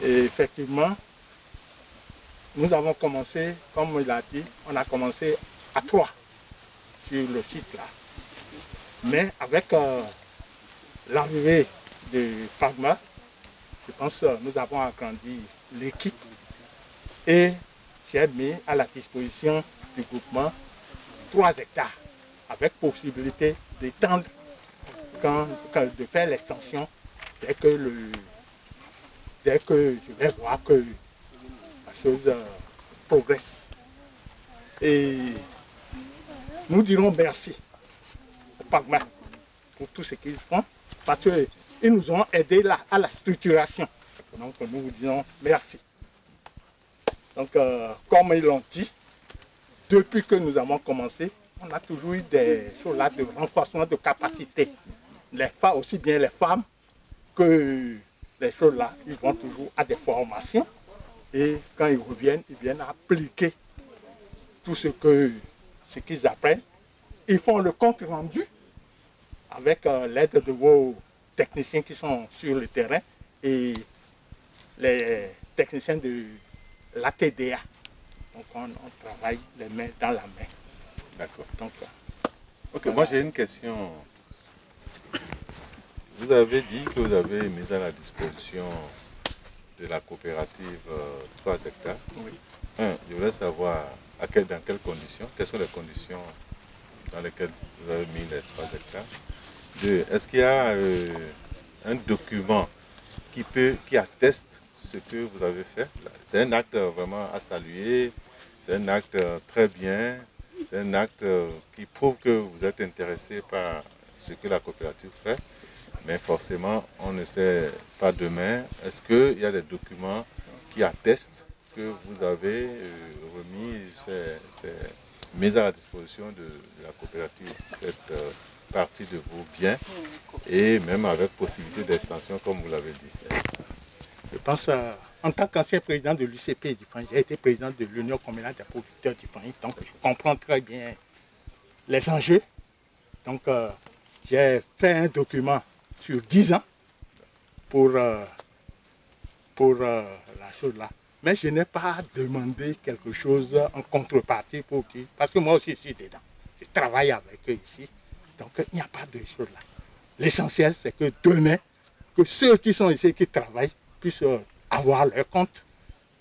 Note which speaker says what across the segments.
Speaker 1: Et effectivement, nous avons commencé, comme il a dit, on a commencé à 3 sur le site là. Mais avec l'arrivée de Pragma, je pense que nous avons agrandi l'équipe et j'ai mis à la disposition du groupement 3 hectares avec possibilité d'étendre, de faire l'extension dès que je vais voir que la chose progresse. Et nous dirons merci au Pragma pour tout ce qu'ils font parce qu'ils nous ont aidés là, à la structuration. Donc nous vous disons merci. Donc comme ils l'ont dit, depuis que nous avons commencé, on a toujours eu des choses là de renforcement de capacité. Les femmes, aussi bien les femmes que les choses là, ils vont toujours à des formations et quand ils reviennent, ils viennent appliquer tout ce qu'ils apprennent. Ils font le compte rendu avec l'aide de vos techniciens qui sont sur le terrain et les techniciens de la TDA. Donc on travaille les mains dans la main.
Speaker 2: D'accord. Donc, ok, moi j'ai une question. Vous avez dit que vous avez mis à la disposition de la coopérative 3 hectares.
Speaker 1: Oui.
Speaker 2: Je voulais savoir dans quelles conditions, quelles sont les conditions dans lesquelles vous avez mis les 3 hectares. 2, est-ce qu'il y a un document qui atteste ce que vous avez fait? C'est un acte vraiment à saluer, c'est un acte très bien, c'est un acte qui prouve que vous êtes intéressé par ce que la coopérative fait. Mais forcément, on ne sait pas demain. Est-ce qu'il y a des documents qui attestent que vous avez remis, mis à la disposition de la coopérative cette partie de vos biens et même avec possibilité d'extension comme vous l'avez dit?
Speaker 1: Je pense, en tant qu'ancien président de l'UCP d'Ifan, j'ai été président de l'Union communale des producteurs d'Ifan, donc je comprends très bien les enjeux. Donc j'ai fait un document sur 10 ans pour la chose là. Mais je n'ai pas demandé quelque chose en contrepartie pour qui, parce que moi aussi je suis dedans. Je travaille avec eux ici, donc il n'y a pas de chose là. L'essentiel c'est que demain, que ceux qui sont ici, qui travaillent, puissent avoir leur compte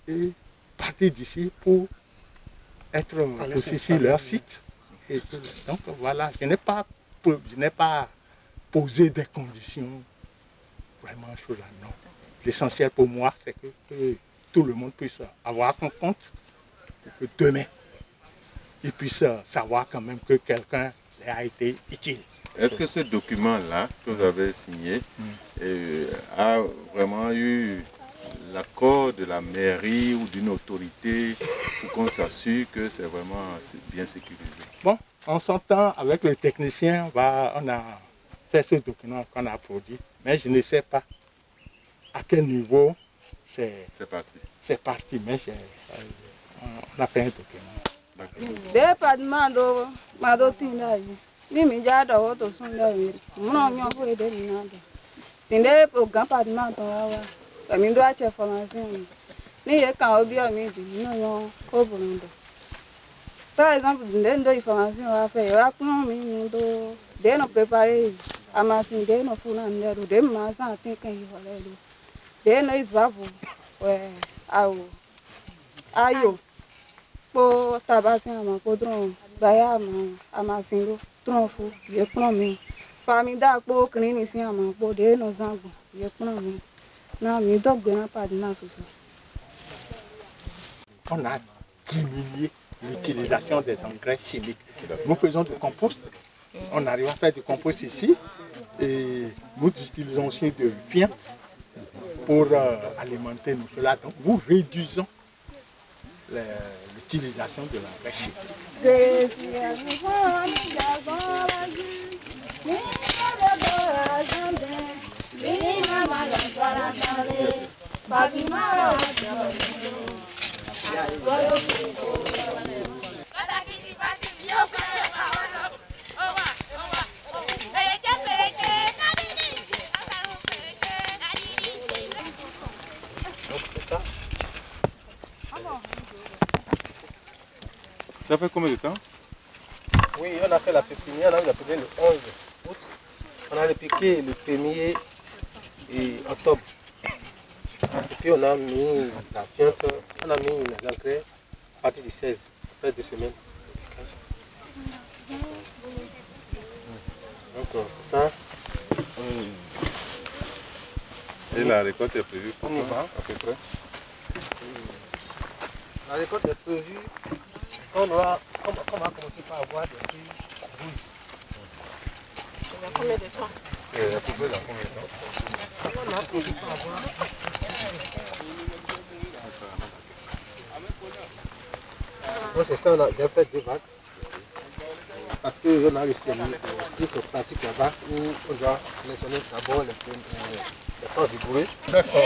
Speaker 1: et partir d'ici pour être aussi sur leur site. Et donc voilà, je n'ai pas posé des conditions vraiment sur là, non. L'essentiel pour moi, c'est que tout le monde puisse avoir son compte pour que demain, il puisse savoir quand même que quelqu'un a été utile.
Speaker 2: Est-ce que ce document-là que vous avez signé a vraiment eu l'accord de la mairie ou d'une autorité pour qu'on s'assure que c'est vraiment bien sécurisé?
Speaker 1: Bon, en s'entend avec le technicien, on a fait ce document qu'on a produit, mais je ne sais pas à quel niveau c'est
Speaker 2: parti.
Speaker 1: C'est parti, mais on a fait un document.
Speaker 3: Département de ni mi ja da wo to sun da wi mo nyo ko de ni na do tinde program parlement to wa mi do a che formation ni ye kan obi o mi di no yo ko burundo par exemple tinde ndo information wa fe wa kun mi ni do de no préparer amasin de no funa ndero de ma sa tin kan yi wala do de no is babu ayo po tabasi ama ko dron baya amasin lo fou, je prends mes famille d'arpo, clean ici à mon pot de nos angles, je prends mes non, mais donc pas de nas aussi.
Speaker 1: On a diminué l'utilisation des engrais chimiques. Nous faisons du compost, on arrive à faire du compost ici et nous utilisons aussi de viande pour alimenter nous cela. Donc nous réduisons l'utilisation de l'engrais chimique.
Speaker 2: Ça fait combien de temps?
Speaker 4: Oui, on a fait la pépinière, on a pépinière le 11 août. On a repiqué le 1er octobre. Et puis on a mis la fiente, on a mis les engrais à partir du 16, après 2 semaines. Donc c'est ça.
Speaker 2: Et la récolte est prévue pour
Speaker 4: On y
Speaker 2: quand,
Speaker 4: va.
Speaker 2: à peu près?
Speaker 4: La récolte est prévue. On va commencer par avoir des fruits rouges.
Speaker 5: Il y a combien de temps?
Speaker 2: Et à peu près dans combien de temps?
Speaker 4: On a prévu par avoir. Bon, c'est ça, on a déjà fait 2 vagues. Parce qu'on a reçu des trucs pratiques là-bas où on doit sélectionner d'abord les forces du bruit. D'accord.